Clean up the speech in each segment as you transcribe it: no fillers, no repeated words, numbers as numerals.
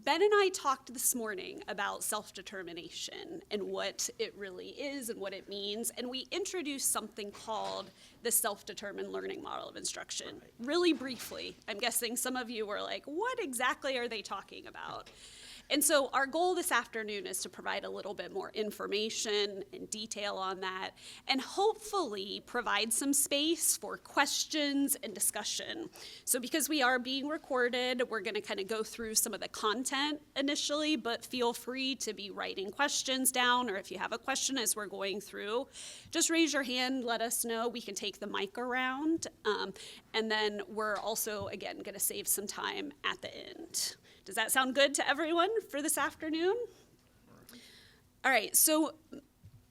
Ben and I talked this morning about self-determination and what it really is and what it means, and we introduced something called the self-determined learning model of instruction. Really briefly, I'm guessing some of you were like, what exactly are they talking about? And so our goal this afternoon is to provide a little bit more information and detail on that, and hopefully provide some space for questions and discussion. So because we are being recorded, we're going to kind of go through some of the content initially, but feel free to be writing questions down, or if you have a question as we're going through, just raise your hand, let us know. We can take the mic around, and then we're also, again, going to save some time at the end. Does that sound good to everyone for this afternoon? All right, so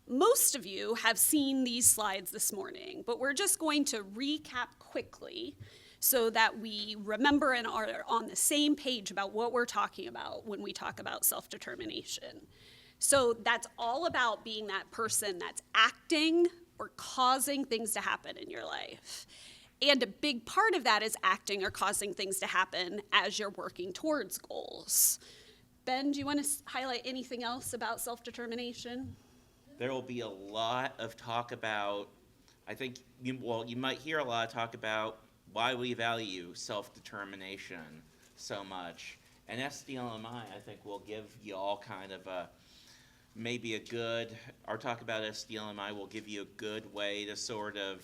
most of you have seen these slides this morning, but we're just going to recap quickly so that we remember and are on the same page about what we're talking about when we talk about self-determination. So that's all about being that person that's acting or causing things to happen in your life. And a big part of that is acting or causing things to happen as you're working towards goals. Ben, do you want to highlight anything else about self-determination? There will be a lot of talk about, you might hear a lot of talk about why we value self-determination so much. And SDLMI, I think, will give you all kind of our talk about SDLMI will give you a good way to sort of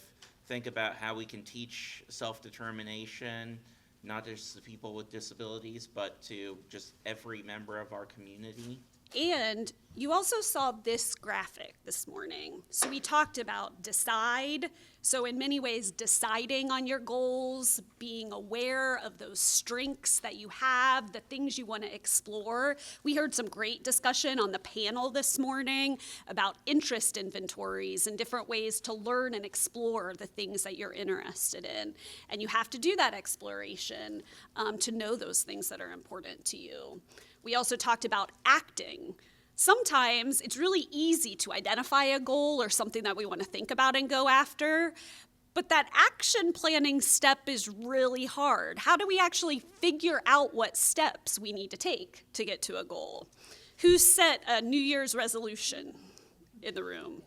think about how we can teach self-determination, not just to people with disabilities, but to just every member of our community. And you also saw this graphic this morning. So we talked about decide. So in many ways, deciding on your goals, being aware of those strengths that you have, the things you want to explore. We heard some great discussion on the panel this morning about interest inventories and different ways to learn and explore the things that you're interested in. And you have to do that exploration to know those things that are important to you. We also talked about acting. Sometimes it's really easy to identify a goal or something that we want to think about and go after, but that action planning step is really hard. How do we actually figure out what steps we need to take to get to a goal? Who set a New Year's resolution in the room?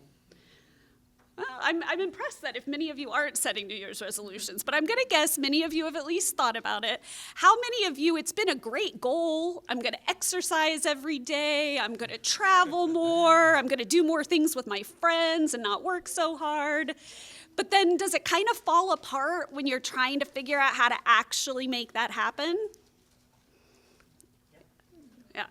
Well, I'm impressed that if many of you aren't setting New Year's resolutions, but I'm going to guess many of you have at least thought about it. How many of you, it's been a great goal, I'm going to exercise every day, I'm going to travel more, I'm going to do more things with my friends and not work so hard. But then does it kind of fall apart when you're trying to figure out how to actually make that happen? Yeah.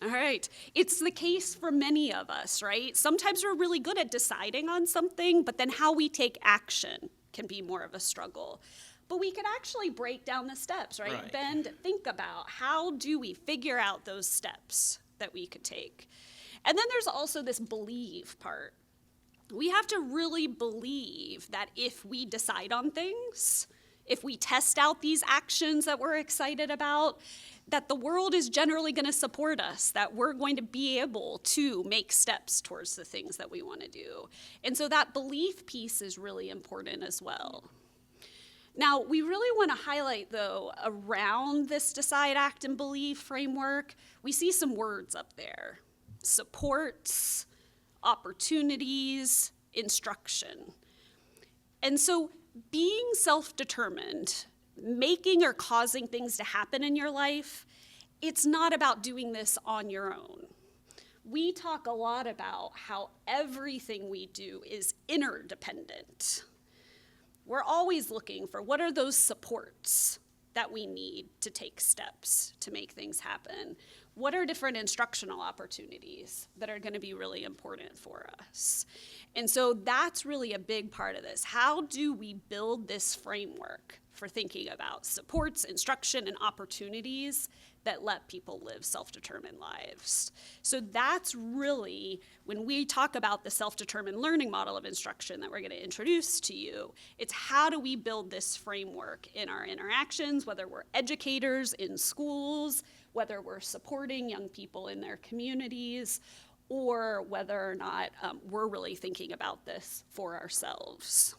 All right. It's the case for many of us, right? Sometimes we're really good at deciding on something, but then how we take action can be more of a struggle. But we could actually break down the steps, right? Ben, think about how do we figure out those steps that we could take. And then there's also this believe part. We have to really believe that if we decide on things, if we test out these actions that we're excited about, that the world is generally going to support us, that we're going to be able to make steps towards the things that we want to do. And so that belief piece is really important as well. Now, we really want to highlight, though, around this decide, act, and believe framework, we see some words up there: supports, opportunities, instruction. And so being self-determined, making or causing things to happen in your life, it's not about doing this on your own. We talk a lot about how everything we do is interdependent. We're always looking for what are those supports that we need to take steps to make things happen. What are different instructional opportunities that are going to be really important for us? And so that's really a big part of this. How do we build this framework for thinking about supports, instruction, and opportunities that let people live self-determined lives? So that's really, when we talk about the self-determined learning model of instruction that we're going to introduce to you, it's how do we build this framework in our interactions, whether we're educators in schools, whether we're supporting young people in their communities, or whether or not we're really thinking about this for ourselves.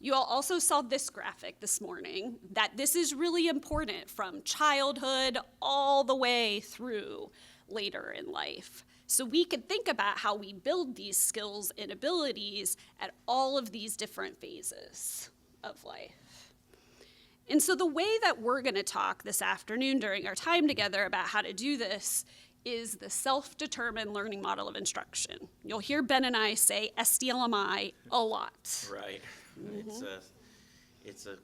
You all also saw this graphic this morning, that this is really important from childhood all the way through later in life. So we could think about how we build these skills and abilities at all of these different phases of life. And so the way that we're going to talk this afternoon during our time together about how to do this is the self-determined learning model of instruction. You'll hear Ben and I say SDLMI a lot. Right. It's a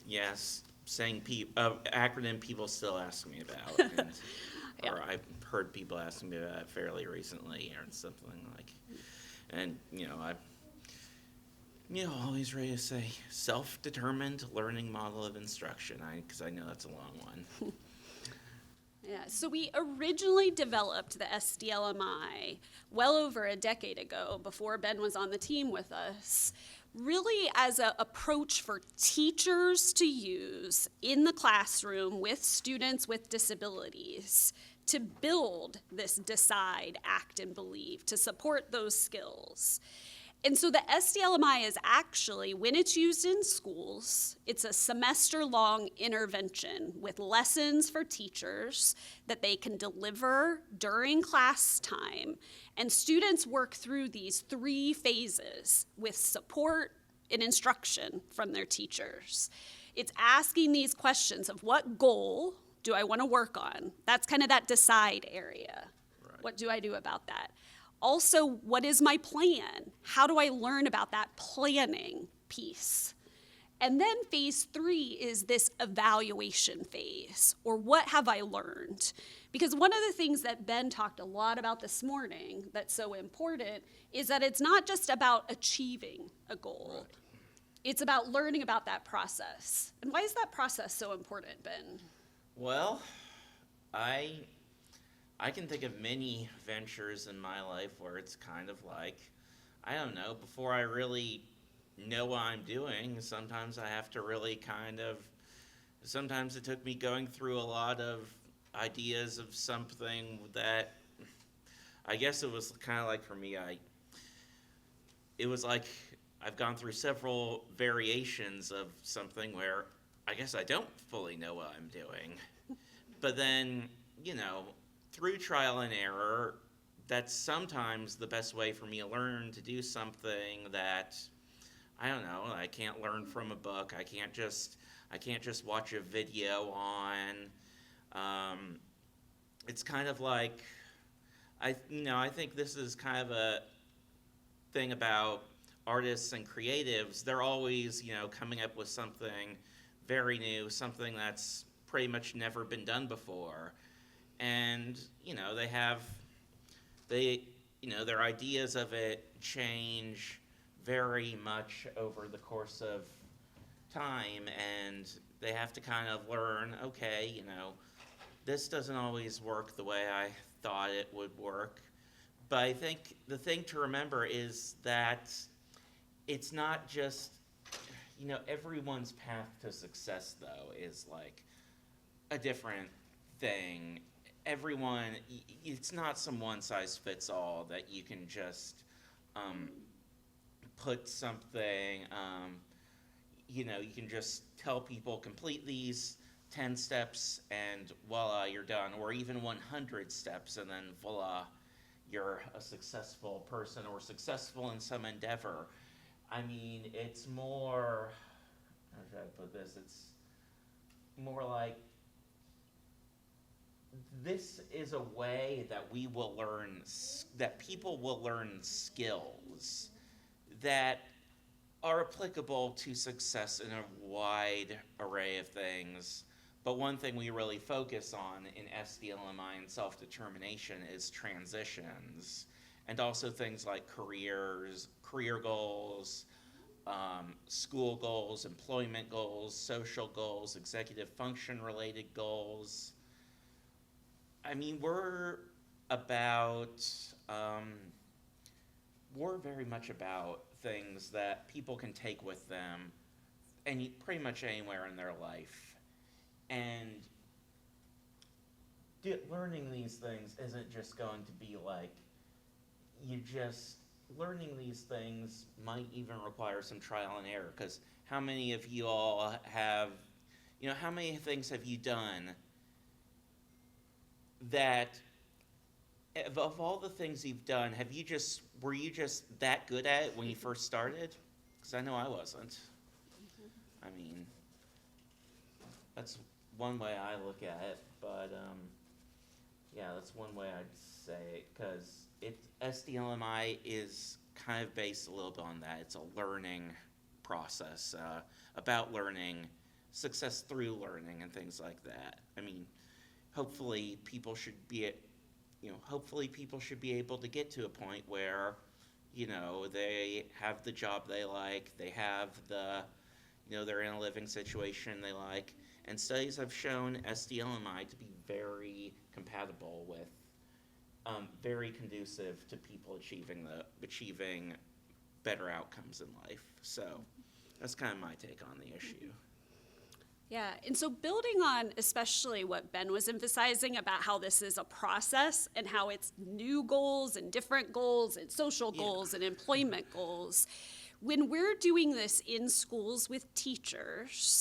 yes, acronym people still ask me about. And, Yeah. Or I've heard people asking me about it fairly recently or something like, and I'm always ready to say self-determined learning model of instruction, because I know that's a long one. Yeah, so we originally developed the SDLMI well over a decade ago, before Ben was on the team with us, really as an approach for teachers to use in the classroom with students with disabilities to build this decide, act, and believe, to support those skills. And so the SDLMI is actually, when it's used in schools, it's a semester-long intervention with lessons for teachers that they can deliver during class time. And students work through these 3 phases with support and instruction from their teachers. It's asking these questions of what goal do I want to work on? That's kind of that decide area. Right. What do I do about that? Also, what is my plan? How do I learn about that planning piece? And then phase 3 is this evaluation phase, or what have I learned? Because one of the things that Ben talked a lot about this morning that's so important is that it's not just about achieving a goal. Right. It's about learning about that process. And why is that process so important, Ben? Well, I can think of many ventures in my life where it's kind of like, I don't know, before I really know what I'm doing, sometimes I have to really sometimes it took me going through a lot of ideas of something that, I guess it was kind of like for me, it was like I've gone through several variations of something where I guess I don't fully know what I'm doing. But then, through trial and error, that's sometimes the best way for me to learn to do something that, I don't know, I can't learn from a book. I can't just watch a video on. It's kind of like, I think this is kind of a thing about artists and creatives. They are always, coming up with something very new, something that's pretty much never been done before. And, their ideas of it change very much over the course of time, and they have to kind of learn, okay, this doesn't always work the way I thought it would work. But I think the thing to remember is that it's not just, everyone's path to success, though, is like a different thing. Everyone, it's not some one-size-fits-all that you can just put something, you can just tell people complete these 10 steps and voila, you're done, or even 100 steps and then voila, you're a successful person or successful in some endeavor. I mean, it's more, how should I put this? It's more like, this is a way that we will learn, that people will learn skills that are applicable to success in a wide array of things. But one thing we really focus on in SDLMI and self-determination is transitions, and also things like career goals, school goals, employment goals, social goals, executive function-related goals. I mean, we're very much about things that people can take with them pretty much anywhere in their life. And learning these things isn't just going to be like, you just learning these things might even require some trial and error, because how many of you all have, how many things have you done that, of all the things you've done, were you just that good at it when you first started? Because I know I wasn't. I mean, that's one way I look at it, but yeah, that's one way I'd say it, because SDLMI is kind of based a little bit on that. It's a learning process, about learning, success through learning, and things like that. I mean, hopefully people should be able to get to a point where, they have the job they like, they have they're in a living situation they like. And studies have shown SDLMI to be very compatible with, very conducive to people achieving better outcomes in life. So that's kind of my take on the issue. Yeah, and so building on especially what Ben was emphasizing about how this is a process and how it's new goals and different goals and social goals and employment goals, when we're doing this in schools with teachers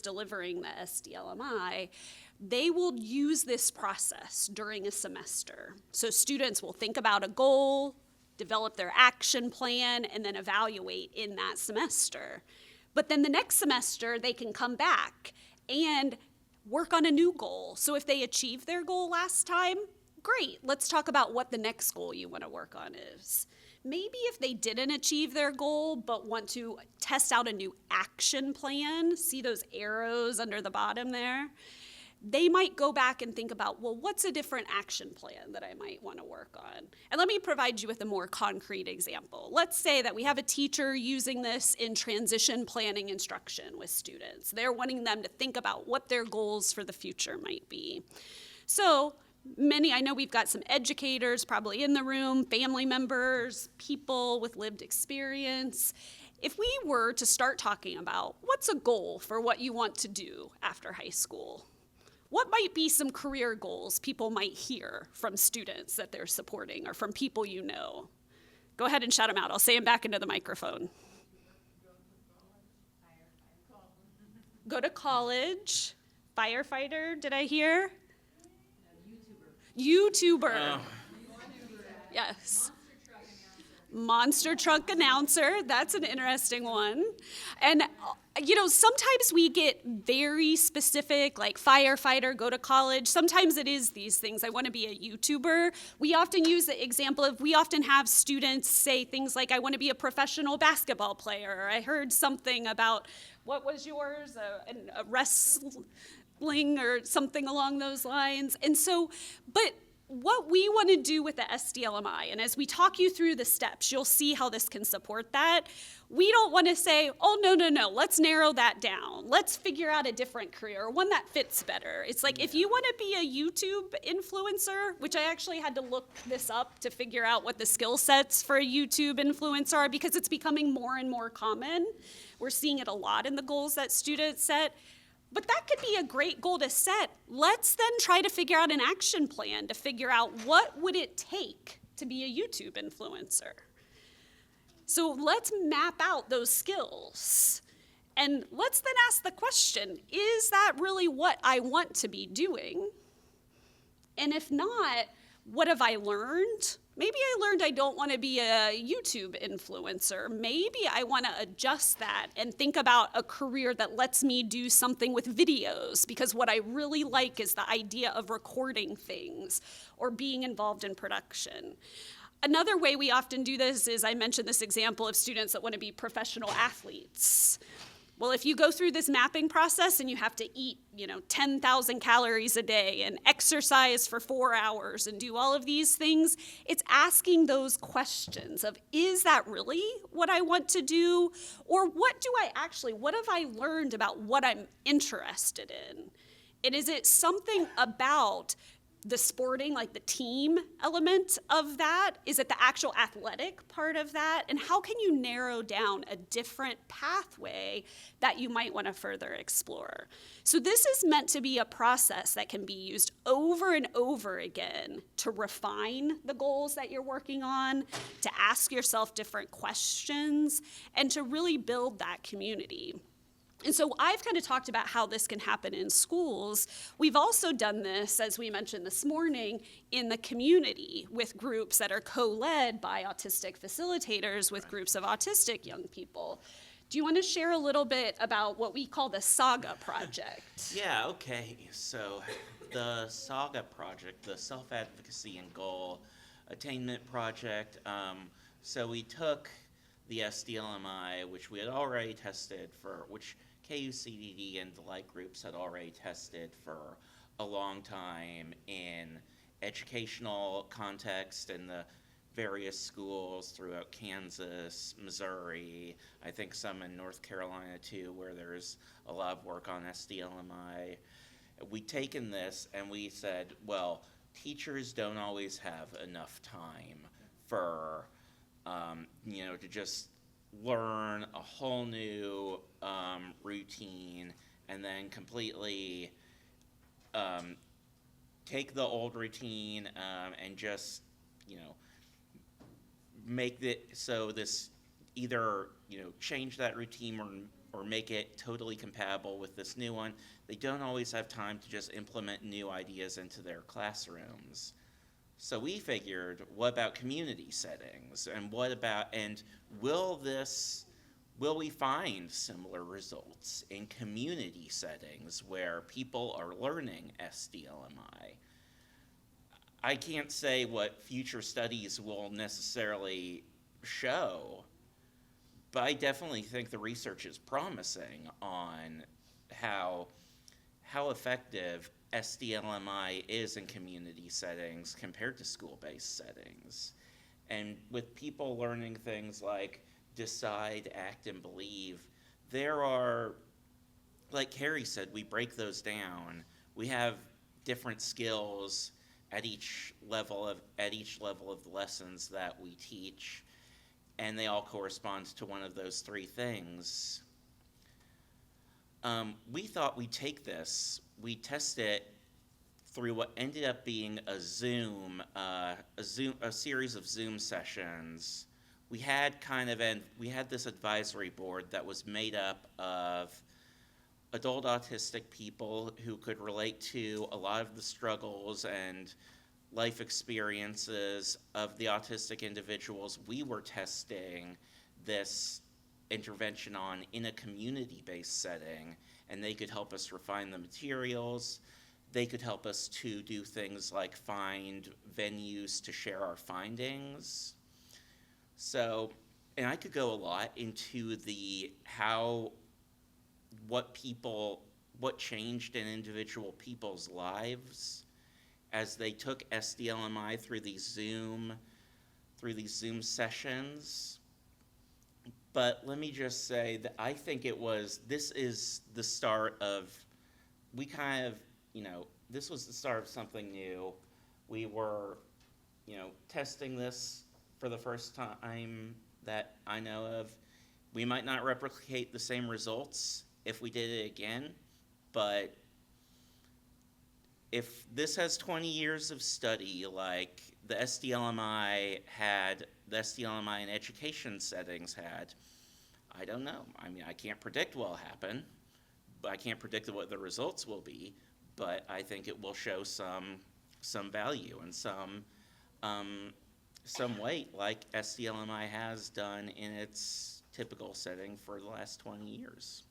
delivering the SDLMI, they will use this process during a semester. So students will think about a goal, develop their action plan, and then evaluate in that semester. But then the next semester, they can come back and work on a new goal. So if they achieved their goal last time, great. Let's talk about what the next goal you want to work on is. Maybe if they didn't achieve their goal but want to test out a new action plan, see those arrows under the bottom there, they might go back and think about, well, what's a different action plan that I might want to work on? And let me provide you with a more concrete example. Let's say that we have a teacher using this in transition planning instruction with students. They're wanting them to think about what their goals for the future might be. So I know we've got some educators probably in the room, family members, people with lived experience. If we were to start talking about what's a goal for what you want to do after high school, what might be some career goals people might hear from students that they're supporting or from people you know? Go ahead and shout them out. I'll say them back into the microphone. Go to college. Firefighter, did I hear? YouTuber. Yes. Monster truck announcer. That's an interesting one. And sometimes we get very specific, like firefighter, go to college. Sometimes it is these things. I want to be a YouTuber. We often use the example of, we often have students say things like, I want to be a professional basketball player. I heard something about, what was yours? A wrestling or something along those lines. And so, but what we want to do with the SDLMI, and as we talk you through the steps, you'll see how this can support that. We don't want to say, oh, no, let's narrow that down. Let's figure out a different career, one that fits better. It's like, if you want to be a YouTube influencer, which I actually had to look this up to figure out what the skill sets for a YouTube influencer are, because it's becoming more and more common. We're seeing it a lot in the goals that students set. But that could be a great goal to set. Let's then try to figure out an action plan to figure out what would it take to be a YouTube influencer. So let's map out those skills. And let's then ask the question, is that really what I want to be doing? And if not, what have I learned? Maybe I learned I don't want to be a YouTube influencer. Maybe I want to adjust that and think about a career that lets me do something with videos, because what I really like is the idea of recording things or being involved in production. Another way we often do this is, I mentioned this example of students that want to be professional athletes. Well, if you go through this mapping process and you have to eat, 10,000 calories a day and exercise for 4 hours and do all of these things, it's asking those questions of, is that really what I want to do? Or what have I learned about what I'm interested in? And is it something about the sporting, like the team element of that? Is it the actual athletic part of that? And how can you narrow down a different pathway that you might want to further explore? So this is meant to be a process that can be used over and over again to refine the goals that you're working on, to ask yourself different questions, and to really build that community. And so I've kind of talked about how this can happen in schools. We've also done this, as we mentioned this morning, in the community with groups that are co-led by autistic facilitators with groups of autistic young people. Do you want to share a little bit about what we call the SAGA project? Yeah, okay. So the SAGA project, the Self-Advocacy and Goal Attainment Project, so we took the SDLMI, which we had already tested for, which KUCDD and the like groups had already tested for a long time in educational context in the various schools throughout Kansas, Missouri, I think some in North Carolina too, where there's a lot of work on SDLMI. We'd taken this and we said, well, teachers don't always have enough time for, to just learn a whole new routine and then completely take the old routine and just, make it so this either, change that routine or make it totally compatible with this new one. They don't always have time to just implement new ideas into their classrooms. So we figured, what about community settings? And will we find similar results in community settings where people are learning SDLMI? I can't say what future studies will necessarily show, but I definitely think the research is promising on how effective SDLMI is in community settings compared to school-based settings. And with people learning things like decide, act, and believe, there are, like Karrie said, we break those down. We have different skills at each level of the lessons that we teach, and they all correspond to one of those three things. We thought we'd take this, we test it through what ended up being a series of Zoom sessions. We had this advisory board that was made up of adult autistic people who could relate to a lot of the struggles and life experiences of the autistic individuals we were testing this intervention on in a community-based setting, and they could help us refine the materials. They could help us to do things like find venues to share our findings. So, and I could go a lot into what changed in individual people's lives as they took SDLMI through these Zoom sessions. But let me just say that I think this is the start of, this was the start of something new. We were, testing this for the first time that I know of. We might not replicate the same results if we did it again, but if this has 20 years of study like the SDLMI in education settings had, I don't know. I mean, I can't predict what will happen, but I can't predict what the results will be, but I think it will show some value and some weight like SDLMI has done in its typical setting for the last 20 years.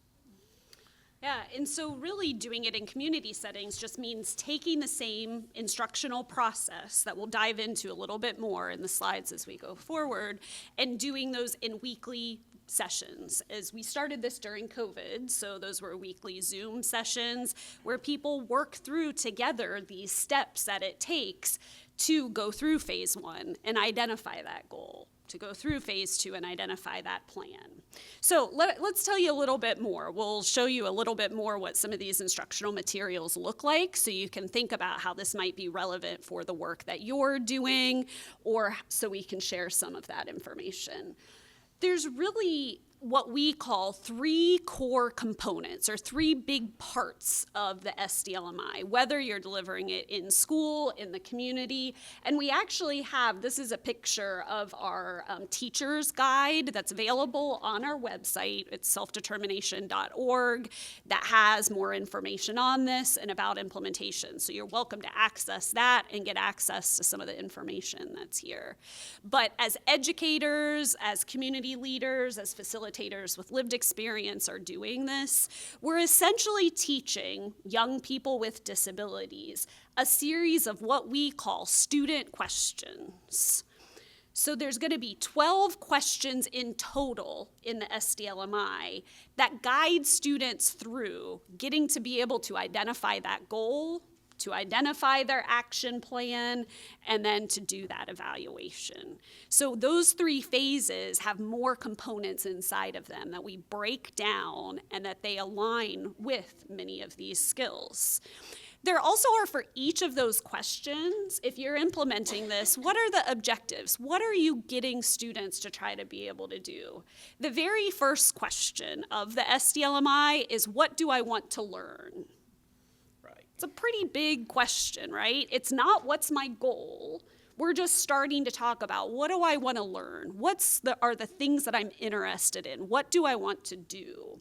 Yeah, and so really doing it in community settings just means taking the same instructional process that we'll dive into a little bit more in the slides as we go forward, and doing those in weekly sessions. As we started this during COVID, so those were weekly Zoom sessions where people work through together these steps that it takes to go through phase one and identify that goal, to go through phase 2 and identify that plan. So let's tell you a little bit more. We'll show you a little bit more what some of these instructional materials look like so you can think about how this might be relevant for the work that you're doing, or so we can share some of that information. There's really what we call 3 core components, or 3 big parts of the SDLMI, whether you're delivering it in school, in the community. And we actually have, this is a picture of our teacher's guide that's available on our website. It's selfdetermination.org, that has more information on this and about implementation. So you're welcome to access that and get access to some of the information that's here. But as educators, as community leaders, as facilitators with lived experience are doing this, we're essentially teaching young people with disabilities a series of what we call student questions. So there's going to be 12 questions in total in the SDLMI that guide students through getting to be able to identify that goal, to identify their action plan, and then to do that evaluation. So those 3 phases have more components inside of them that we break down and that they align with many of these skills. There also are, for each of those questions, if you're implementing this, what are the objectives? What are you getting students to try to be able to do? The very first question of the SDLMI is, what do I want to learn? It's a pretty big question, right? It's not what's my goal. We're just starting to talk about, what do I want to learn? What are the things that I'm interested in? What do I want to do?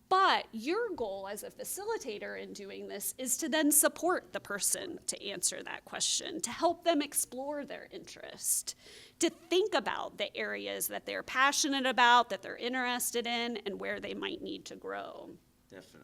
But your goal as a facilitator in doing this is to then support the person to answer that question, to help them explore their interest, to think about the areas that they're passionate about, that they're interested in, and where they might need to grow. Definitely.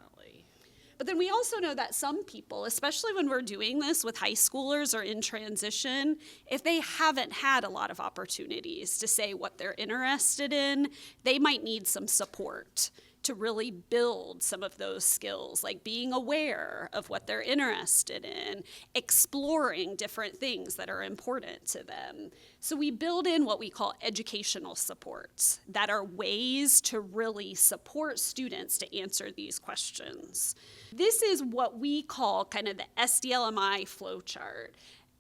But then we also know that some people, especially when we're doing this with high schoolers or in transition, if they haven't had a lot of opportunities to say what they're interested in, they might need some support to really build some of those skills, like being aware of what they're interested in, exploring different things that are important to them. So we build in what we call educational supports that are ways to really support students to answer these questions. This is what we call kind of the SDLMI flowchart.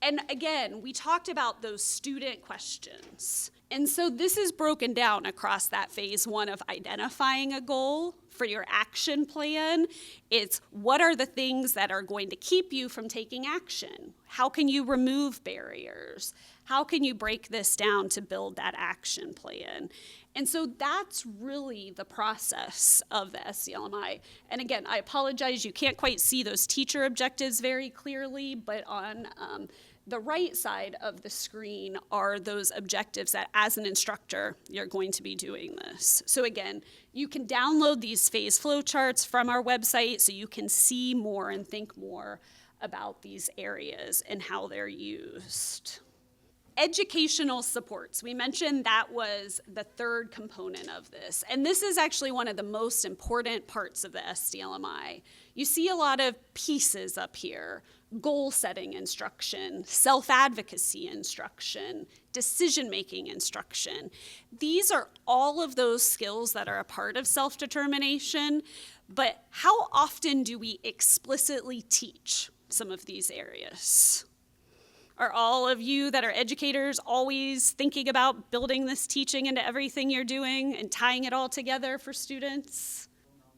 And again, we talked about those student questions. And so this is broken down across that phase 1 of identifying a goal. For your action plan, it's what are the things that are going to keep you from taking action? How can you remove barriers? How can you break this down to build that action plan? And so that's really the process of the SDLMI. And again, I apologize, you can't quite see those teacher objectives very clearly, but on the right side of the screen are those objectives that as an instructor, you're going to be doing this. So again, you can download these phase flowcharts from our website so you can see more and think more about these areas and how they're used. Educational supports. We mentioned that was the 3rd component of this. And this is actually one of the most important parts of the SDLMI. You see a lot of pieces up here: goal-setting instruction, self-advocacy instruction, decision-making instruction. These are all of those skills that are a part of self-determination, but how often do we explicitly teach some of these areas? Are all of you that are educators always thinking about building this teaching into everything you're doing and tying it all together for students?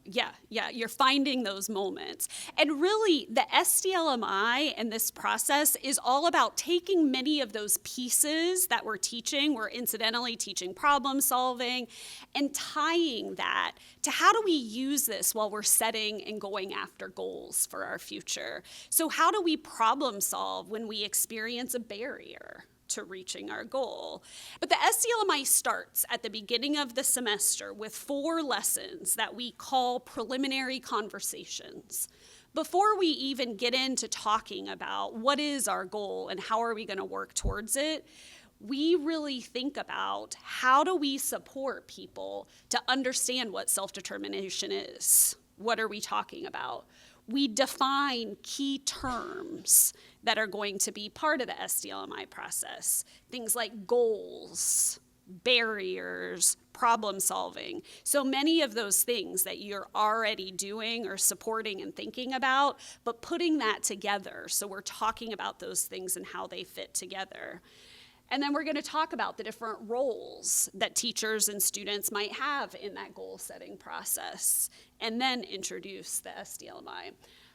Yeah, you're finding those moments. And really, the SDLMI and this process is all about taking many of those pieces that we're teaching, we're incidentally teaching problem solving, and tying that to how do we use this while we're setting and going after goals for our future. So how do we problem solve when we experience a barrier to reaching our goal? But the SDLMI starts at the beginning of the semester with 4 lessons that we call preliminary conversations. Before we even get into talking about what is our goal and how are we going to work towards it, we really think about how do we support people to understand what self-determination is. What are we talking about? We define key terms that are going to be part of the SDLMI process. Things like goals, barriers, problem solving. So many of those things that you're already doing or supporting and thinking about, but putting that together. So we're talking about those things and how they fit together. And then we're going to talk about the different roles that teachers and students might have in that goal setting process, and then introduce the SDLMI.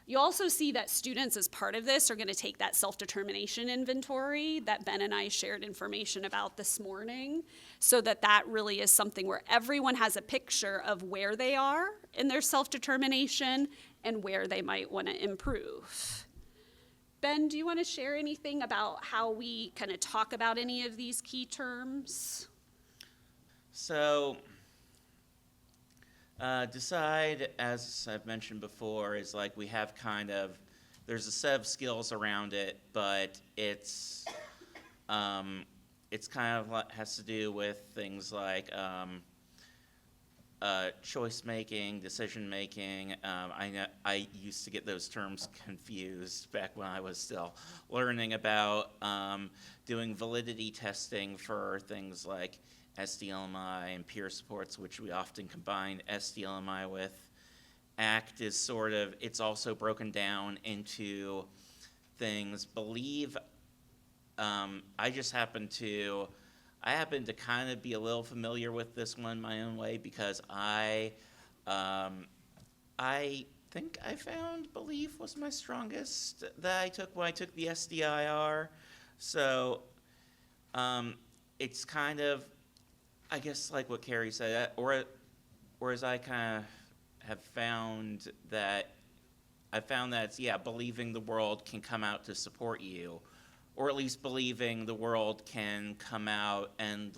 You also see that students, as part of this, are going to take that self-determination inventory that Ben and I shared information about this morning, so that that really is something where everyone has a picture of where they are in their self-determination and where they might want to improve. Ben, do you want to share anything about how we kind of talk about any of these key terms? So, decide, as I've mentioned before, is like we have there's a set of skills around it, but it's kind of has to do with things like choice making, decision making. I used to get those terms confused back when I was still learning about doing validity testing for things like SDLMI and peer supports, which we often combine SDLMI with. ACT is it's also broken down into things. Believe, I happen to kind of be a little familiar with this one my own way, because I think I found belief was my strongest that I took when I took the SDIR. So it's kind of, I guess, like what Karrie said, or as I kind of have found that, it's, believing the world can come out to support you, or at least believing the world can come out and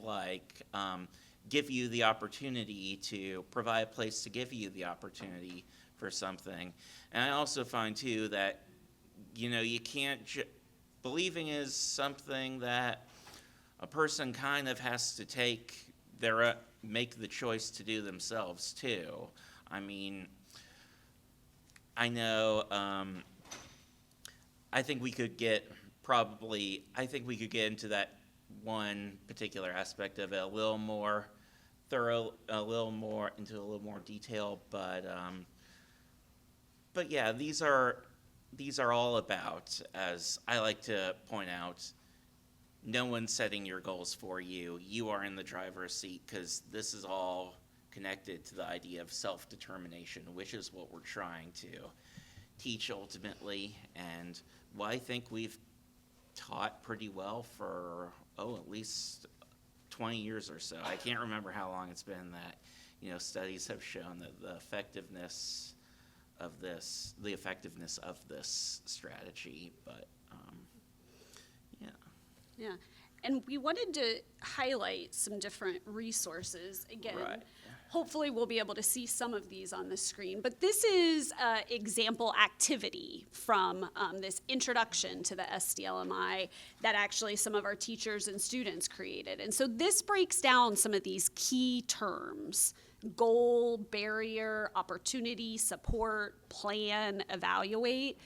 give you the opportunity, to provide a place to give you the opportunity for something. And I also find too that, you can't, believing is something that a person kind of has to make the choice to do themselves too. I mean, I know, I think we could get into that one particular aspect of it a little more thorough, into a little more detail, but yeah, these are all about, as I like to point out, no one's setting your goals for you. You are in the driver's seat, because this is all connected to the idea of self-determination, which is what we're trying to teach ultimately, and what I think we've taught pretty well for, at least 20 years or so. I can't remember how long it's been that, studies have shown that the effectiveness of this strategy, but yeah. Yeah, and we wanted to highlight some different resources. Again, Right. Hopefully we'll be able to see some of these on the screen, but this is an example activity from this introduction to the SDLMI that actually some of our teachers and students created. And so this breaks down some of these key terms: goal, barrier, opportunity, support, plan, evaluate.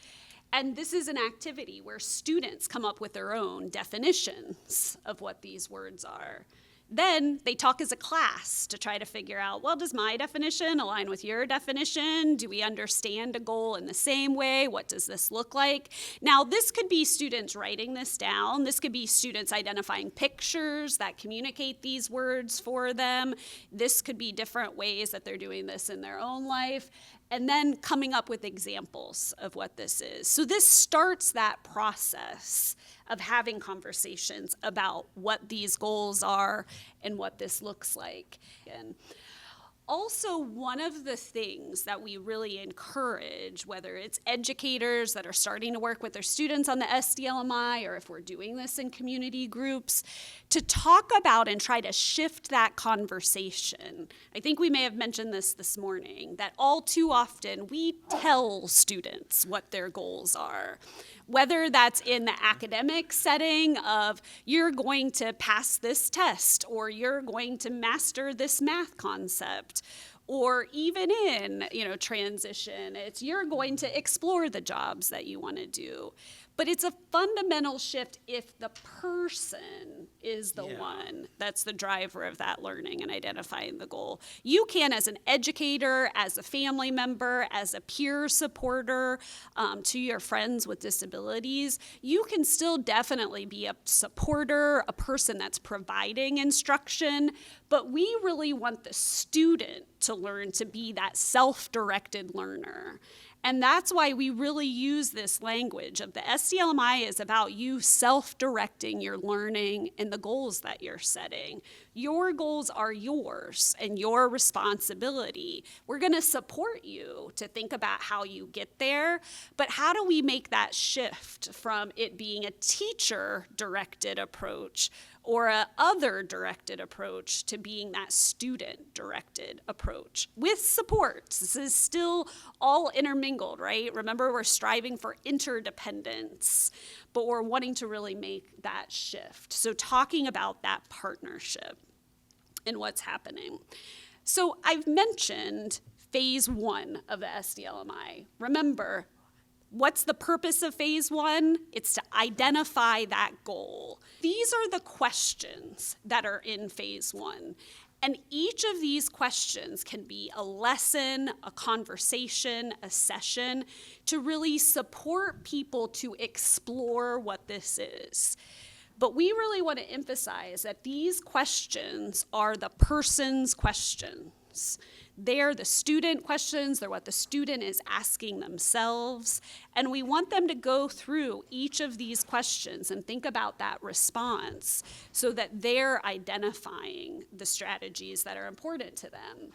And this is an activity where students come up with their own definitions of what these words are. Then they talk as a class to try to figure out, well, does my definition align with your definition? Do we understand a goal in the same way? What does this look like? Now, this could be students writing this down. This could be students identifying pictures that communicate these words for them. This could be different ways that they're doing this in their own life, and then coming up with examples of what this is. So this starts that process of having conversations about what these goals are and what this looks like. And also, one of the things that we really encourage, whether it's educators that are starting to work with their students on the SDLMI, or if we're doing this in community groups, to talk about and try to shift that conversation. I think we may have mentioned this morning, that all too often we tell students what their goals are. Whether that's in the academic setting of, you're going to pass this test, or you're going to master this math concept, or even in, transition, it's, you're going to explore the jobs that you want to do. But it's a fundamental shift if the person is the Yeah. one that's the driver of that learning and identifying the goal. You can, as an educator, as a family member, as a peer supporter to your friends with disabilities, you can still definitely be a supporter, a person that's providing instruction, but we really want the student to learn to be that self-directed learner. And that's why we really use this language of the SDLMI is about you self-directing your learning and the goals that you're setting. Your goals are yours and your responsibility. We're going to support you to think about how you get there, but how do we make that shift from it being a teacher-directed approach or a other-directed approach to being that student-directed approach with supports? This is still all intermingled, right? Remember, we're striving for interdependence, but we're wanting to really make that shift. So talking about that partnership and what's happening. So I've mentioned phase 1 of the SDLMI. Remember, what's the purpose of phase 1? It's to identify that goal. These are the questions that are in phase 1. And each of these questions can be a lesson, a conversation, a session to really support people to explore what this is. But we really want to emphasize that these questions are the person's questions. They're the student questions, they're what the student is asking themselves, and we want them to go through each of these questions and think about that response so that they're identifying the strategies that are important to them.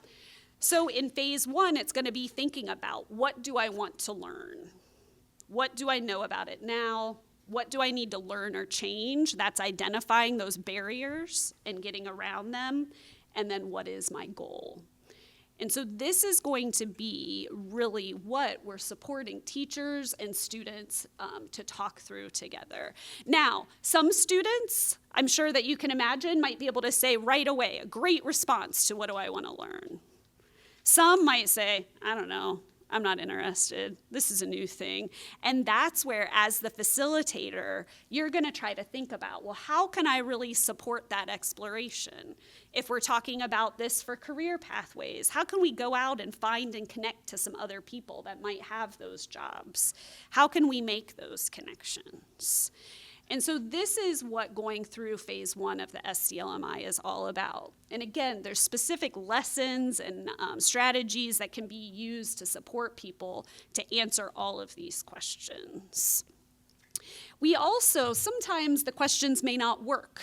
So in phase 1, it's going to be thinking about, what do I want to learn? What do I know about it now? What do I need to learn or change? That's identifying those barriers and getting around them. And then what is my goal? And so this is going to be really what we're supporting teachers and students to talk through together. Now, some students, I'm sure that you can imagine, might be able to say right away a great response to what do I want to learn. Some might say, I don't know, I'm not interested. This is a new thing. And that's where, as the facilitator, you're going to try to think about, well, how can I really support that exploration? If we're talking about this for career pathways, how can we go out and find and connect to some other people that might have those jobs? How can we make those connections? And so this is what going through phase 1 of the SDLMI is all about. And again, there's specific lessons and strategies that can be used to support people to answer all of these questions. We also, sometimes the questions may not work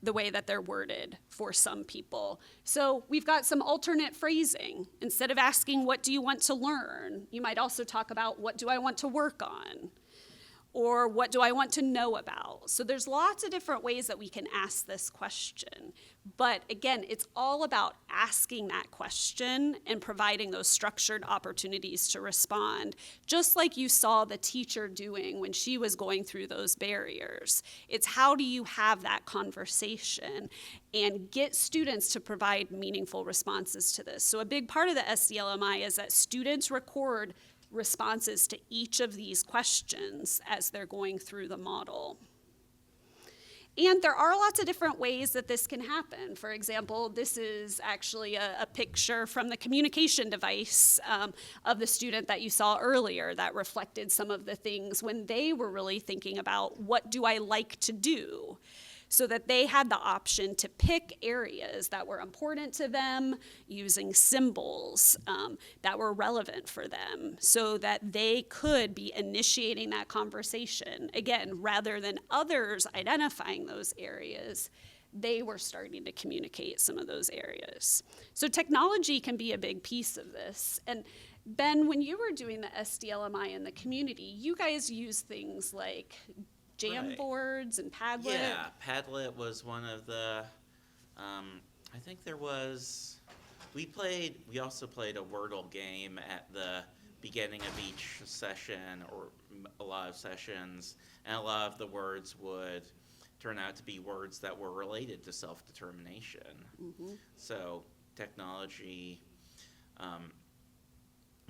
the way that they're worded for some people. So we've got some alternate phrasing. Instead of asking, what do you want to learn? You might also talk about, what do I want to work on? Or what do I want to know about? So there's lots of different ways that we can ask this question. But again, it's all about asking that question and providing those structured opportunities to respond, just like you saw the teacher doing when she was going through those barriers. It's how do you have that conversation and get students to provide meaningful responses to this. So a big part of the SDLMI is that students record responses to each of these questions as they're going through the model. And there are lots of different ways that this can happen. For example, this is actually a picture from the communication device of the student that you saw earlier that reflected some of the things when they were really thinking about, what do I like to do? So that they had the option to pick areas that were important to them using symbols that were relevant for them so that they could be initiating that conversation. Again, rather than others identifying those areas, they were starting to communicate some of those areas. So technology can be a big piece of this. And Ben, when you were doing the SDLMI in the community, you guys use things like Jamboards and Padlet. Yeah, Padlet was one of the, I think there was, we also played a Wordle game at the beginning of each session, or a lot of sessions, and a lot of the words would turn out to be words that were related to self-determination. Mm-hmm. So technology, I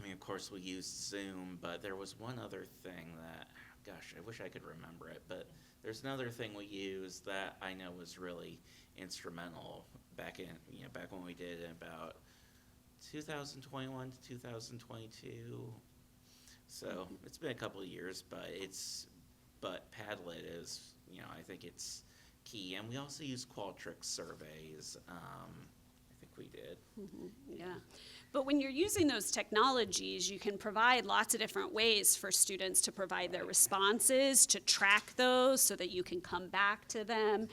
mean, of course we used Zoom, but there was one other thing that gosh, I wish I could remember it, but there's another thing we use that I know was really instrumental back when we did it about 2021 to 2022. So it's been a couple of years, but Padlet is, I think it's key. And we also use Qualtrics surveys. I think we did. Yeah. But when you're using those technologies, you can provide lots of different ways for students to provide their responses, to track those so that you can come back to them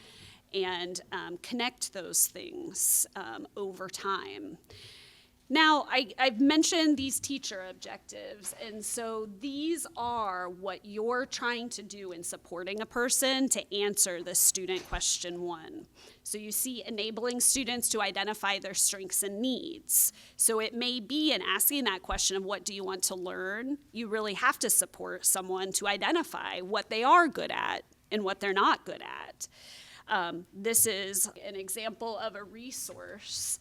and connect those things over time. Now, I've mentioned these teacher objectives, and so these are what you're trying to do in supporting a person to answer the student question 1. So you see enabling students to identify their strengths and needs. So it may be in asking that question of what do you want to learn, you really have to support someone to identify what they are good at and what they're not good at. This is an example of a resource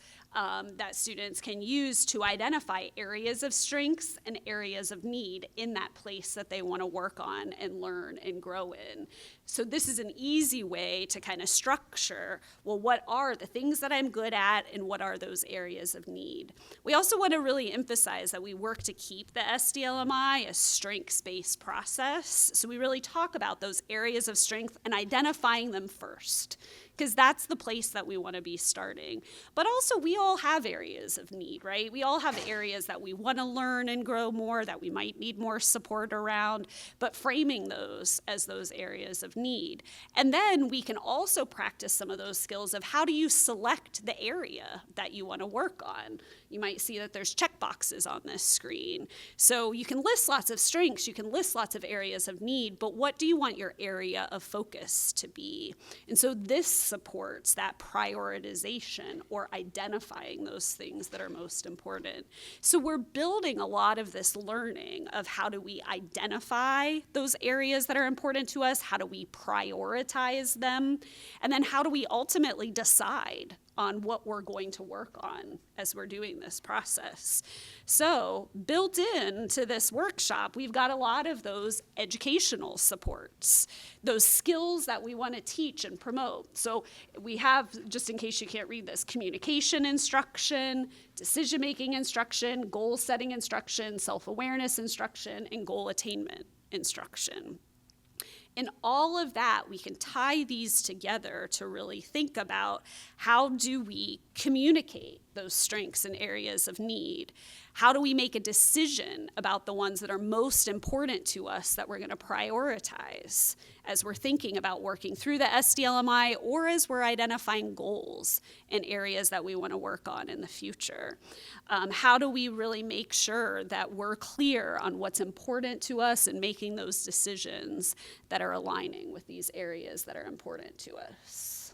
that students can use to identify areas of strengths and areas of need in that place that they want to work on and learn and grow in. So this is an easy way to kind of structure, well, what are the things that I'm good at and what are those areas of need? We also want to really emphasize that we work to keep the SDLMI a strengths-based process. So we really talk about those areas of strength and identifying them first, because that's the place that we want to be starting. But also, we all have areas of need, right? We all have areas that we want to learn and grow more, that we might need more support around, but framing those as those areas of need. And then we can also practice some of those skills of how do you select the area that you want to work on. You might see that there's check boxes on this screen. So you can list lots of strengths, you can list lots of areas of need, but what do you want your area of focus to be? And so this supports that prioritization or identifying those things that are most important. So we're building a lot of this learning of how do we identify those areas that are important to us, how do we prioritize them, and then how do we ultimately decide on what we're going to work on as we're doing this process. So built into this workshop, we've got a lot of those educational supports, those skills that we want to teach and promote. So we have, just in case you can't read this, communication instruction, decision-making instruction, goal-setting instruction, self-awareness instruction, and goal attainment instruction. In all of that, we can tie these together to really think about how do we communicate those strengths and areas of need? How do we make a decision about the ones that are most important to us that we're going to prioritize as we're thinking about working through the SDLMI or as we're identifying goals and areas that we want to work on in the future? How do we really make sure that we're clear on what's important to us and making those decisions that are aligning with these areas that are important to us?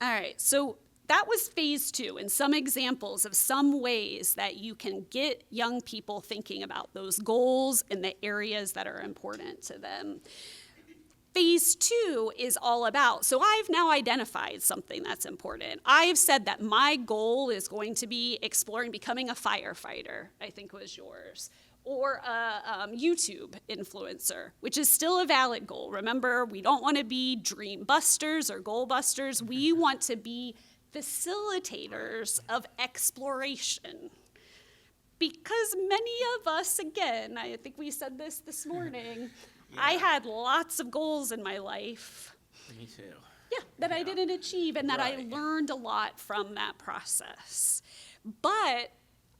All right, so that was phase 2 and some examples of some ways that you can get young people thinking about those goals and the areas that are important to them. Phase 2 is all about, so I've now identified something that's important. I've said that my goal is going to be exploring becoming a firefighter, I think was yours, or a YouTube influencer, which is still a valid goal. Remember, we don't want to be dream busters or goal busters. We want to be facilitators of exploration. Because many of us, again, I think we said this morning, yeah. I had lots of goals in my life. Me too. Yeah, that I didn't achieve and that I learned a lot from that process. But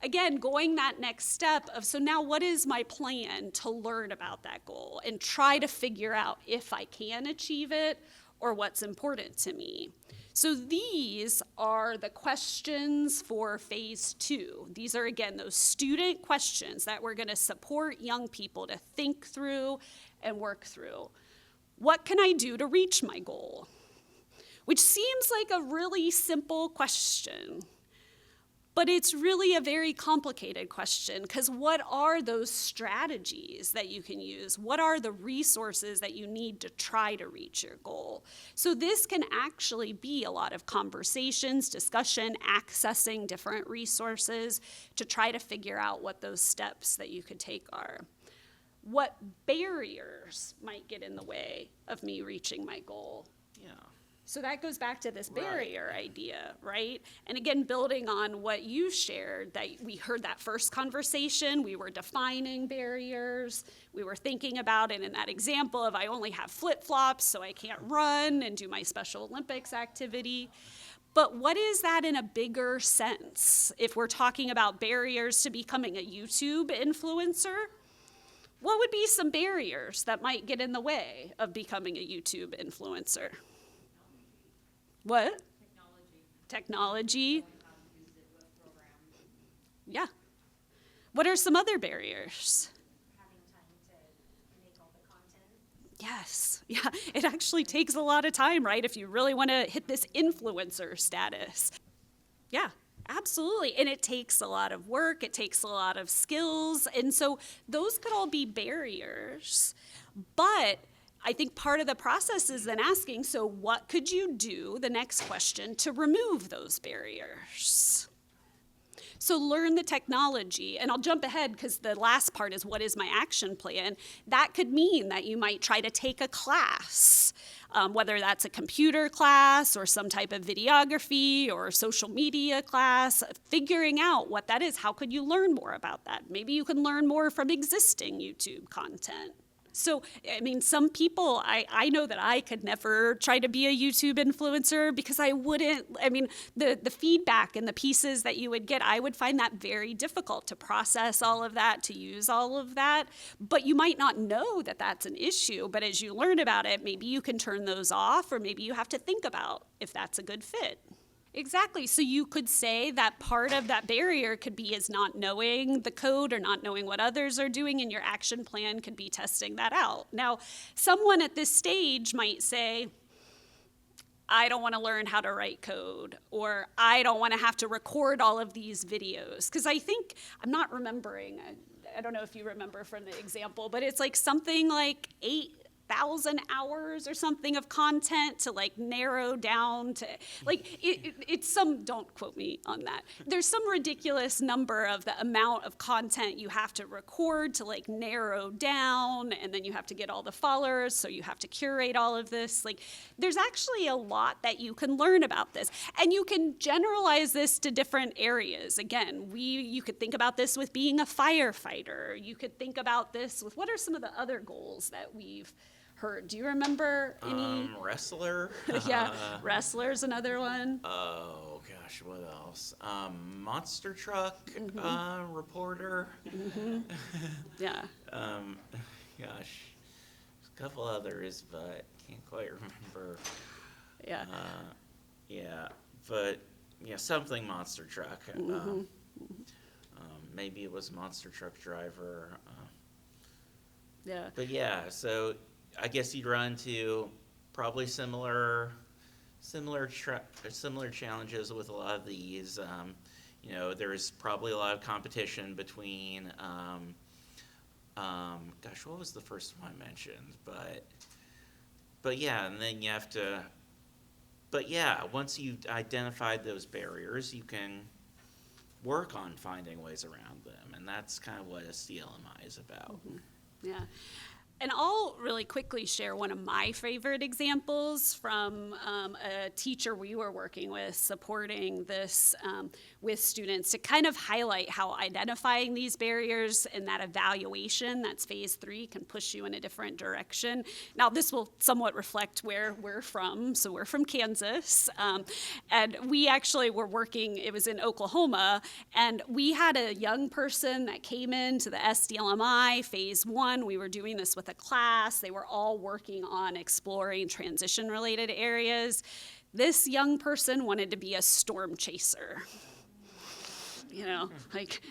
again, going that next step of, so now what is my plan to learn about that goal and try to figure out if I can achieve it or what's important to me. So these are the questions for phase 2. These are, again, those student questions that we're going to support young people to think through and work through. What can I do to reach my goal? Which seems like a really simple question. But it's really a very complicated question, because what are those strategies that you can use? What are the resources that you need to try to reach your goal? So this can actually be a lot of conversations, discussion, accessing different resources to try to figure out what those steps that you could take are. What barriers might get in the way of me reaching my goal? Yeah. So that goes back to this barrier idea, right? And again, building on what you shared, that we heard that first conversation, we were defining barriers, we were thinking about it in that example of I only have flip-flops, so I can't run and do my Special Olympics activity. But what is that in a bigger sense? If we're talking about barriers to becoming a YouTube influencer, what would be some barriers that might get in the way of becoming a YouTube influencer? What? Technology. Yeah. What are some other barriers? Having time to make all the content. Yes. Yeah. It actually takes a lot of time, right? If you really want to hit this influencer status. Yeah. Absolutely. And it takes a lot of work. It takes a lot of skills. And so those could all be barriers. But I think part of the process is then asking, so what could you do, the next question, to remove those barriers? So learn the technology, and I'll jump ahead because the last part is what is my action plan? That could mean that you might try to take a class, whether that's a computer class or some type of videography or social media class, figuring out what that is. How could you learn more about that? Maybe you can learn more from existing YouTube content. So, I mean, some people, I know that I could never try to be a YouTube influencer because I wouldn't, I mean, the feedback and the pieces that you would get, I would find that very difficult to process all of that, to use all of that. But you might not know that that's an issue, but as you learn about it, maybe you can turn those off, or maybe you have to think about if that's a good fit. Exactly. So you could say that part of that barrier could be is not knowing the code or not knowing what others are doing, and your action plan could be testing that out. Now, someone at this stage might say, I don't want to learn how to write code, or I don't want to have to record all of these videos. Because I think, I'm not remembering, I don't know if you remember from the example, but it's like something like 8,000 hours or something of content to like narrow down to, like, it's some, don't quote me on that. There's some ridiculous number of the amount of content you have to record to like narrow down, and then you have to get all the followers, so you have to curate all of this. Like, there's actually a lot that you can learn about this, and you can generalize this to different areas. Again, you could think about this with being a firefighter. You could think about this with, what are some of the other goals that we've heard? Do you remember any? Wrestler. Yeah, wrestler's another one. Oh gosh, what else? Monster truck reporter. Yeah. Gosh, a couple others, but can't quite remember. Yeah. Yeah, but yeah, something monster truck. Maybe it was monster truck driver. Yeah. But yeah, so I guess you'd run into probably similar challenges with a lot of these. You know, there's probably a lot of competition between. Gosh, what was the first one I mentioned? But yeah, and then you have to. But yeah, once you've identified those barriers, you can work on finding ways around them, and that's kind of what SDLMI is about. Yeah. And I'll really quickly share one of my favorite examples from a teacher we were working with, supporting this with students, to kind of highlight how identifying these barriers and that evaluation, that's phase 3, can push you in a different direction. Now, this will somewhat reflect where we're from. So we're from Kansas. And we actually were working, it was in Oklahoma, and we had a young person that came into the SDLMI phase 1. We were doing this with a class. They were all working on exploring transition-related areas. This young person wanted to be a storm chaser.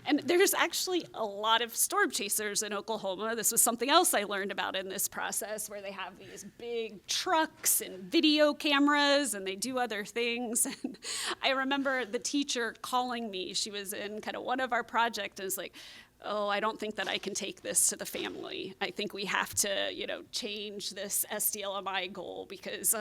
and there's actually a lot of storm chasers in Oklahoma. This was something else I learned about in this process, where they have these big trucks and video cameras and they do other things. And I remember the teacher calling me. She was in kind of one of our projects and was like, oh, I don't think that I can take this to the family. I think we have to, change this SDLMI goal because,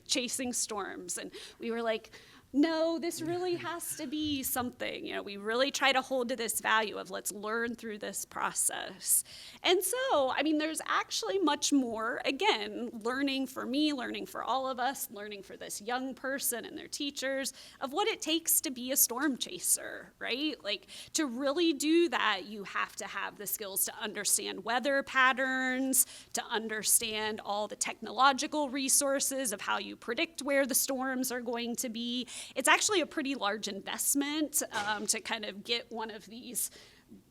chasing storms. And we were like, no, this really has to be something. We really try to hold to this value of let's learn through this process. And so, there's actually much more, again, learning for me, learning for all of us, learning for this young person and their teachers of what it takes to be a storm chaser, right? Like, to really do that, you have to have the skills to understand weather patterns, to understand all the technological resources of how you predict where the storms are going to be. It's actually a pretty large investment to kind of get one of these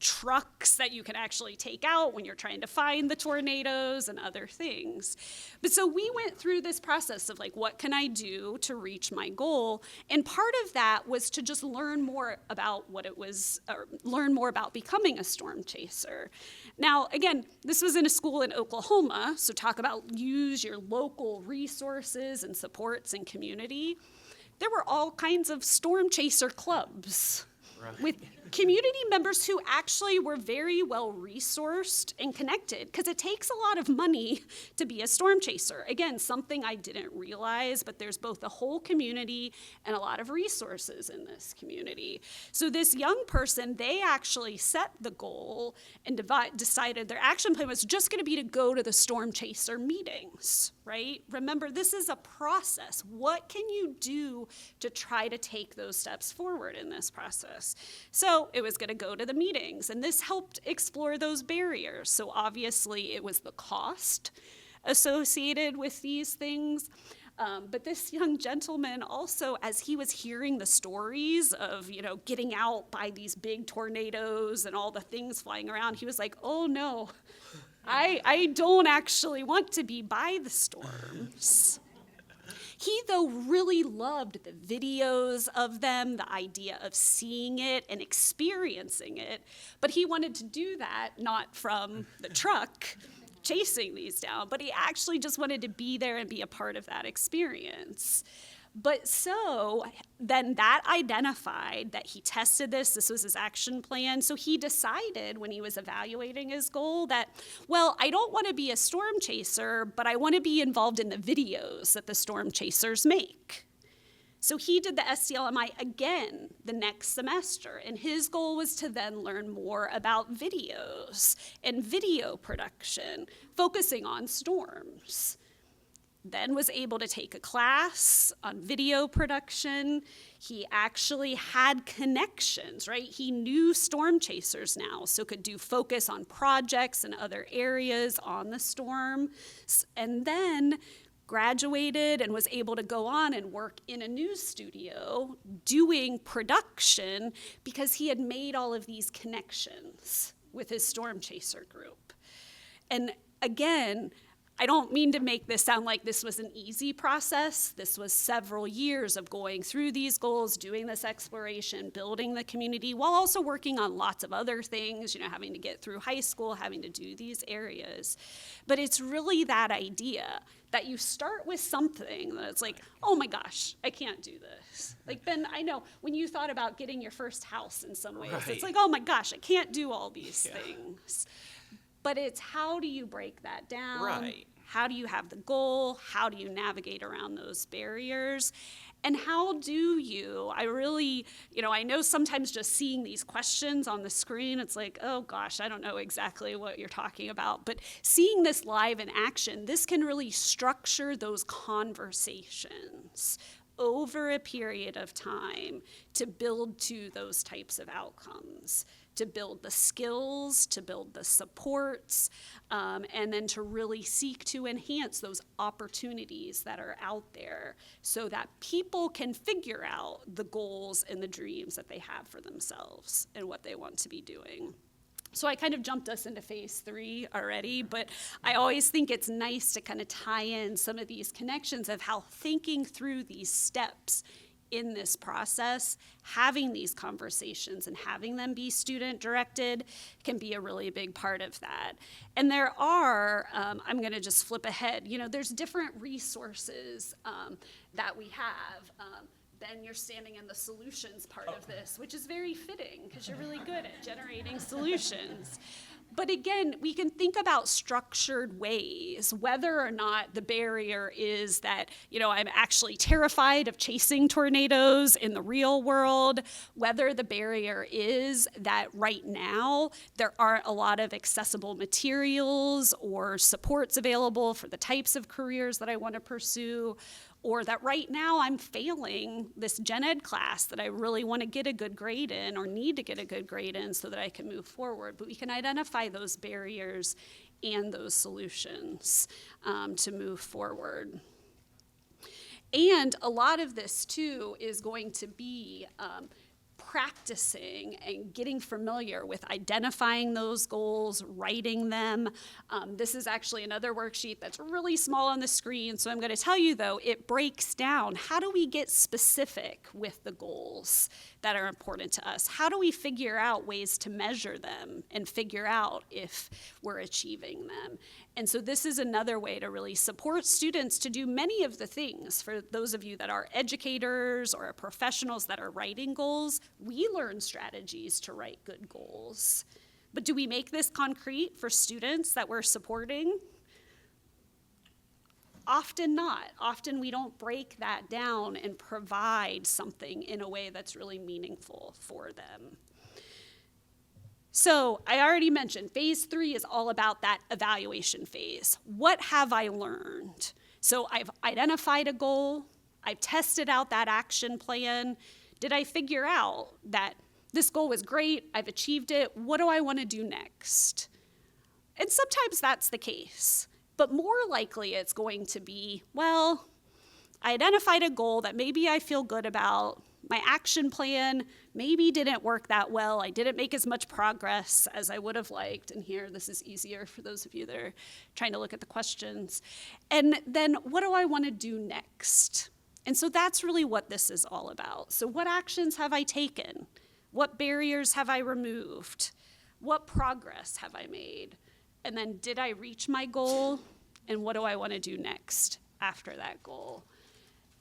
trucks that you can actually take out when you're trying to find the tornadoes and other things. But so we went through this process of like, what can I do to reach my goal? And part of that was to just learn more about what it was, or learn more about becoming a storm chaser. Now, again, this was in a school in Oklahoma, so talk about use your local resources and supports and community. There were all kinds of storm chaser clubs with community members who actually were very well resourced and connected, because it takes a lot of money to be a storm chaser. Again, something I didn't realize, but there's both a whole community and a lot of resources in this community. So this young person, they actually set the goal and decided their action plan was just going to be to go to the storm chaser meetings, right? Remember, this is a process. What can you do to try to take those steps forward in this process? So it was going to go to the meetings, and this helped explore those barriers. So obviously it was the cost associated with these things. But this young gentleman also, as he was hearing the stories of, getting out by these big tornadoes and all the things flying around, he was like, oh no, I don't actually want to be by the storms. He, though, really loved the videos of them, the idea of seeing it and experiencing it, but he wanted to do that not from the truck chasing these down, but he actually just wanted to be there and be a part of that experience. But so then that identified that he tested this was his action plan. So he decided when he was evaluating his goal that, well, I don't want to be a storm chaser, but I want to be involved in the videos that the storm chasers make. So he did the SDLMI again the next semester, and his goal was to then learn more about videos and video production, focusing on storms. Then was able to take a class on video production. He actually had connections, right? He knew storm chasers now, so could do focus on projects and other areas on the storm. And then graduated and was able to go on and work in a news studio doing production because he had made all of these connections with his storm chaser group. And again, I don't mean to make this sound like this was an easy process. This was several years of going through these goals, doing this exploration, building the community, while also working on lots of other things, having to get through high school, having to do these areas. But it's really that idea that you start with something that's like, oh my gosh, I can't do this. Like, Ben, I know when you thought about getting your first house in some ways, it's like, oh my gosh, I can't do all these things. But it's how do you break that down? Right. How do you have the goal? How do you navigate around those barriers? And how do you, I really, I know sometimes just seeing these questions on the screen, it's like, oh gosh, I don't know exactly what you're talking about. But seeing this live in action, this can really structure those conversations over a period of time to build to those types of outcomes, to build the skills, to build the supports, and then to really seek to enhance those opportunities that are out there so that people can figure out the goals and the dreams that they have for themselves and what they want to be doing. So I kind of jumped us into phase 3 already, but I always think it's nice to kind of tie in some of these connections of how thinking through these steps in this process, having these conversations and having them be student-directed can be a really big part of that. And there are, I'm going to just flip ahead, there's different resources that we have. Ben, you're standing in the solutions part of this, which is very fitting because you're really good at generating solutions. But again, we can think about structured ways, whether or not the barrier is that, I'm actually terrified of chasing tornadoes in the real world, whether the barrier is that right now there aren't a lot of accessible materials or supports available for the types of careers that I want to pursue, or that right now I'm failing this gen ed class that I really want to get a good grade in or need to get a good grade in so that I can move forward. But we can identify those barriers and those solutions to move forward. And a lot of this, too, is going to be practicing and getting familiar with identifying those goals, writing them. This is actually another worksheet that's really small on the screen, so I'm going to tell you, though, it breaks down how do we get specific with the goals that are important to us? How do we figure out ways to measure them and figure out if we're achieving them? And so this is another way to really support students to do many of the things. For those of you that are educators or professionals that are writing goals, we learn strategies to write good goals. But do we make this concrete for students that we're supporting? Often not. Often we don't break that down and provide something in a way that's really meaningful for them. So I already mentioned phase 3 is all about that evaluation phase. What have I learned? So I've identified a goal. I've tested out that action plan. Did I figure out that this goal was great? I've achieved it. What do I want to do next? And sometimes that's the case. But more likely it's going to be, well, I identified a goal that maybe I feel good about. My action plan maybe didn't work that well. I didn't make as much progress as I would have liked. And here, this is easier for those of you that are trying to look at the questions. And then what do I want to do next? And so that's really what this is all about. So what actions have I taken? What barriers have I removed? What progress have I made? And then did I reach my goal? And what do I want to do next after that goal?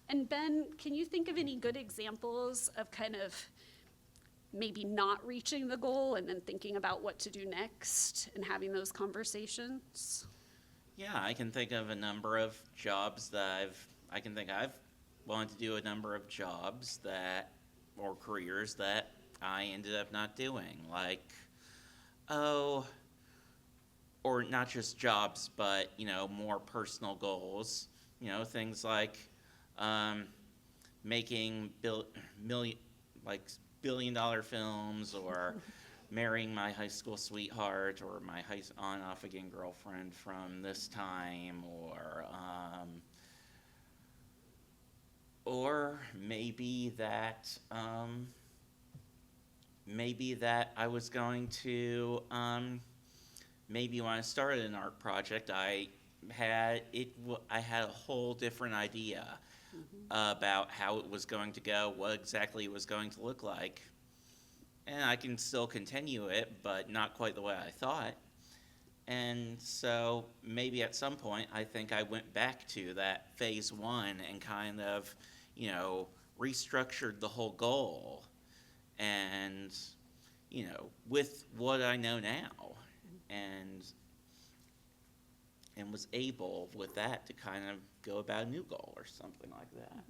And Ben, can you think of any good examples of kind of maybe not reaching the goal and then thinking about what to do next and having those conversations? Yeah, I can think of a number of jobs that I've wanted to do a number of jobs or careers that I ended up not doing. Or not just jobs, but, more personal goals. Things like making billion-dollar films, or marrying my high school sweetheart, or my on and off again girlfriend from this time, or maybe that I was going to maybe when I started an art project, I had a whole different idea about how it was going to go, what exactly it was going to look like. And I can still continue it, but not quite the way I thought. And so maybe at some point, I think I went back to that phase 1 and kind of, restructured the whole goal. And, with what I know now. And was able with that to kind of go about a new goal or something like that.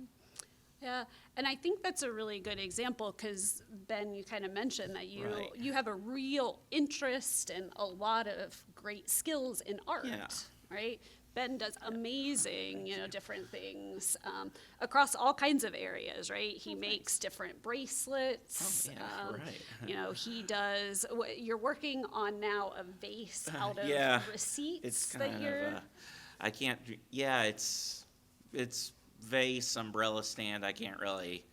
Yeah, and I think that's a really good example because, Ben, you kind of mentioned that you have a real interest and a lot of great skills in art, right? Ben does amazing, different things across all kinds of areas, right? He makes different bracelets. Oh, yeah, right. He does, you're working on now a vase out of receipts it's that you're... It's vase, umbrella stand. I can't really,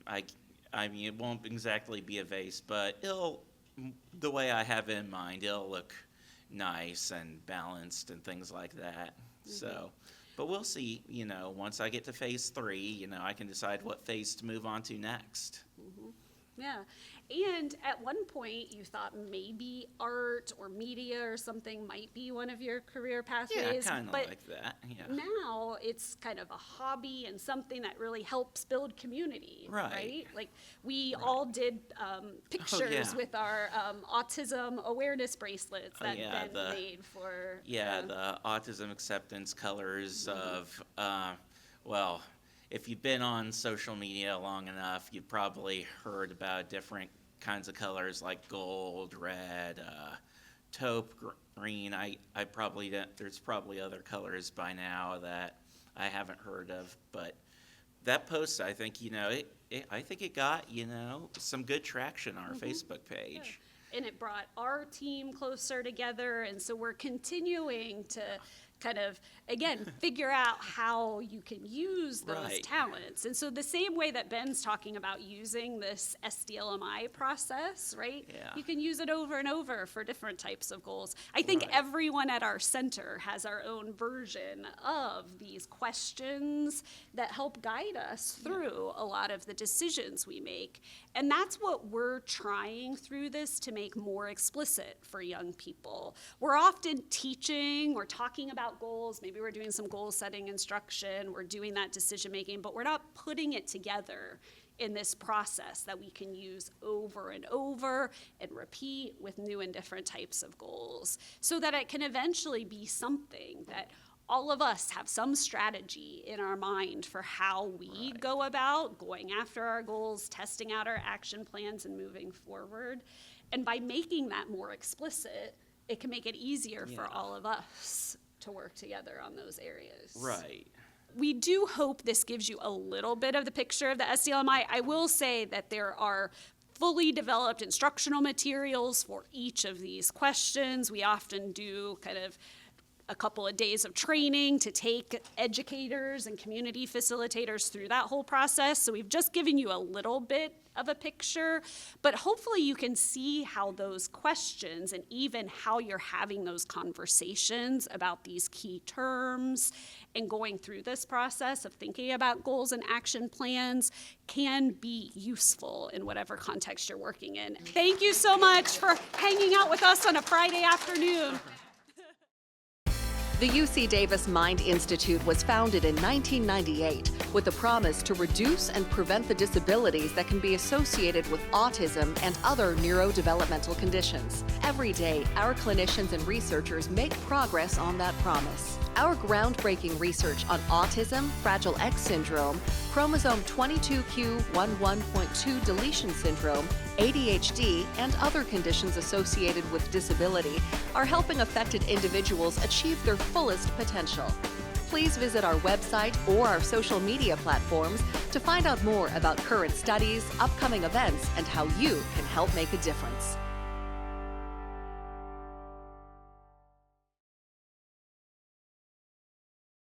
I mean, it won't exactly be a vase, but the way I have it in mind, it'll look nice and balanced and things like that. So, But we'll see, once I get to phase 3, I can decide what phase to move on to next. Yeah. And at one point, you thought maybe art or media or something might be one of your career Yeah, pathways. kind of but like that, yeah. now it's kind of a hobby and something that really helps build community, Right. Like we all did pictures yeah. with our autism awareness bracelets Oh, that yeah, Ben made for. Yeah, the autism acceptance colors of, well, if you've been on social media long enough, you've probably heard about different kinds of colors like gold, red, taupe, green. I probably don't, there's probably other colors by now that I haven't heard of, but that post, I think, I think it got, some good traction on our Facebook page. And it brought our team closer together, and so we're continuing to kind of, again, figure out how you can use those Right. talents. And so the same way that Ben's talking about using this SDLMI process, right? Yeah. You can use it over and over for different types of goals. I think Right. everyone at our center has our own version of these questions that help guide us through a lot of the decisions we make. And that's what we're trying through this to make more explicit for young people. We're often teaching or talking about goals. Maybe we're doing some goal setting instruction. We're doing that decision making, but we're not putting it together in this process that we can use over and over and repeat with new and different types of goals so that it can eventually be something that all of us have some strategy in our mind for how we go about going after our goals, testing out our action plans, and moving forward. And by making that more explicit, it can make it easier for Yeah. all of us to work together on those areas. Right. We do hope this gives you a little bit of the picture of the SDLMI. I will say that there are fully developed instructional materials for each of these questions. We often do kind of a couple of days of training to take educators and community facilitators through that whole process. So we've just given you a little bit of a picture, but hopefully you can see how those questions and even how you're having those conversations about these key terms and going through this process of thinking about goals and action plans can be useful in whatever context you're working in. Thank you so much for hanging out with us on a Friday afternoon. The UC Davis Mind Institute was founded in 1998 with the promise to reduce and prevent the disabilities that can be associated with autism and other neurodevelopmental conditions. Every day, our clinicians and researchers make progress on that promise. Our groundbreaking research on autism, Fragile X syndrome, chromosome 22q11.2 deletion syndrome, ADHD, and other conditions associated with disability are helping affected individuals achieve their fullest potential. Please visit our website or our social media platforms to find out more about current studies, upcoming events, and how you can help make a difference.